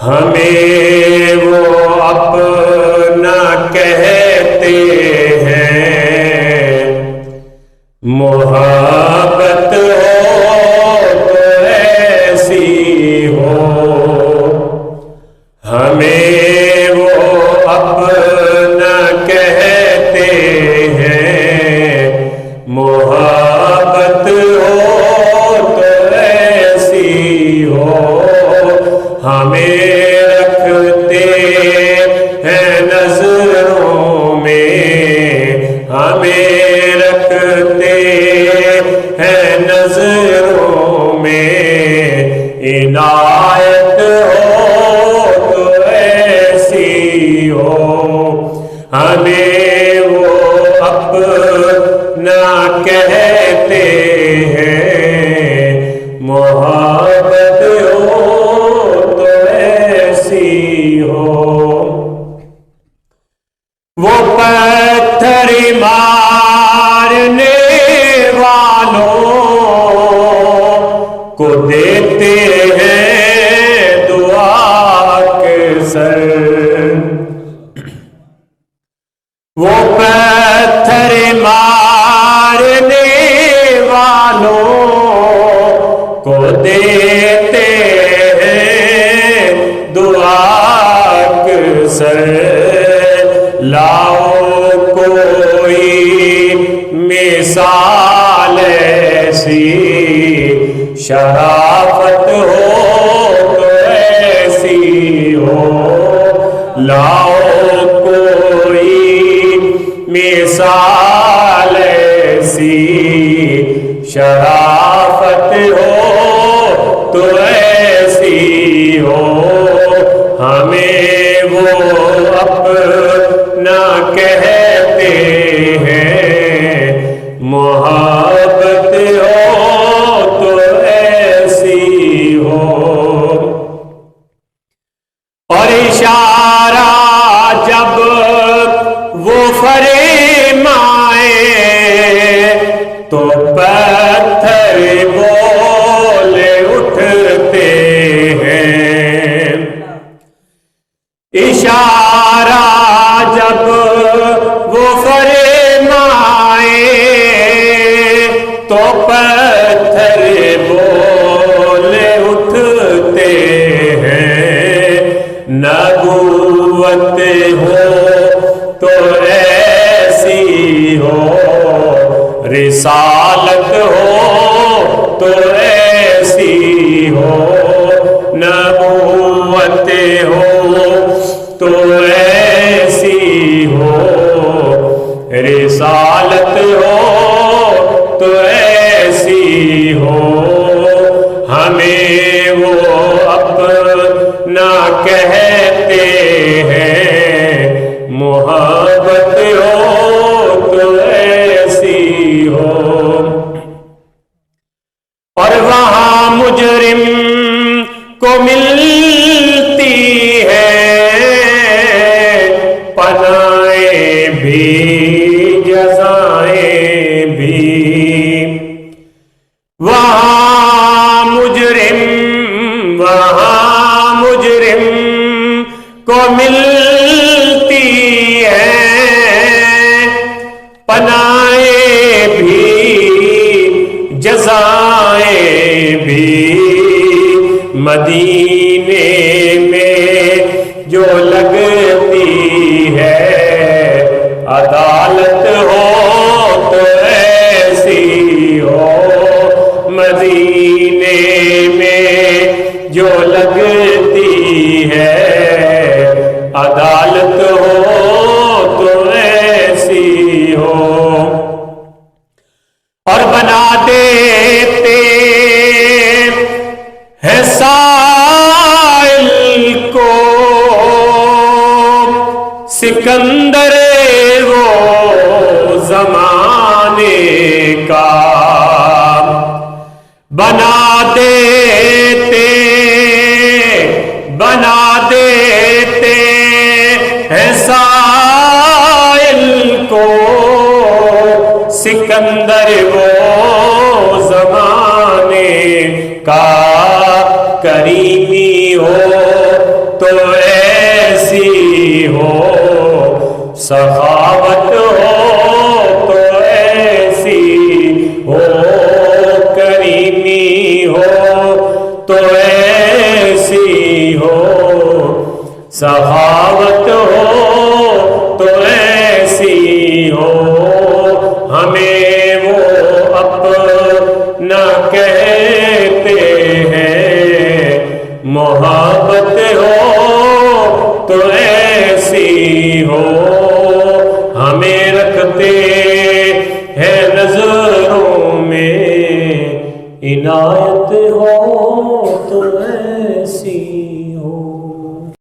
ہمیں وہ اپنا کہتے ہیں، محبت ہو تو ایسی ہو۔ ہمیں وہ اپنا کہتے ہیں، محبت ہو تو ایسی ہو۔ ہمیں رکھتے ہیں نظروں میں، ہمیں رکھتے ہیں نظروں میں، عنایت ہو تو ایسی ہو۔ ہمیں وہ اپنا کہتے ہیں، محبت ہو تو ایسی ہو۔ وہ پتھر مارنے والوں کو دیتے ہیں دعا کے سر، وہ پتھر مارنے والوں کو دیتے ہیں دعا کے سر۔ لاؤ کوئی مثال ایسی، شرافت ہو تو ایسی ہو۔ لاؤ کوئی مثال ایسی، شرافت ہو تو ایسی ہو۔ ہمیں وہ اپنا کہتے ہیں، محبت ہو تو ایسی ہو۔ اور اشارہ جب وہ فرمائے تو پتھر بول اٹھتے ہیں۔ اشارہ جب وہ فرمائے تو پتھر بول اٹھتے ہیں۔ نبوت ہو تو ایسی ہو، رسالت ہو تو ایسی ہو۔ نبوت ہو تو ایسی ہو، رسالت ہو تو ایسی ہو۔ ہمیں وہ اپنا کہتے ہیں، محبت ہو تو ایسی ہو۔ اور وہاں مجرم کو ملتی ہے پناہیں بھی جزائیں بھی، وہاں مجرم کو ملتی ہے پناہیں بھی جزائیں بھی۔ مدینے میں جو لگتی ہے عدالت ہو تو ایسی ہو۔ مدینے میں جو لگتی ہے عدالت ہو تو ایسی ہو۔ اور بنا دیتے ہے سائل کو سکندر وہ زمانے کا، بنا دیتے ہیں سائل کو سکندر وہ زمانے کا۔ کریمی ہو تو ایسی ہو، سخاوت ہو تو ایسی ہو، کریمی ہو تو ایسی ہو، سخاوت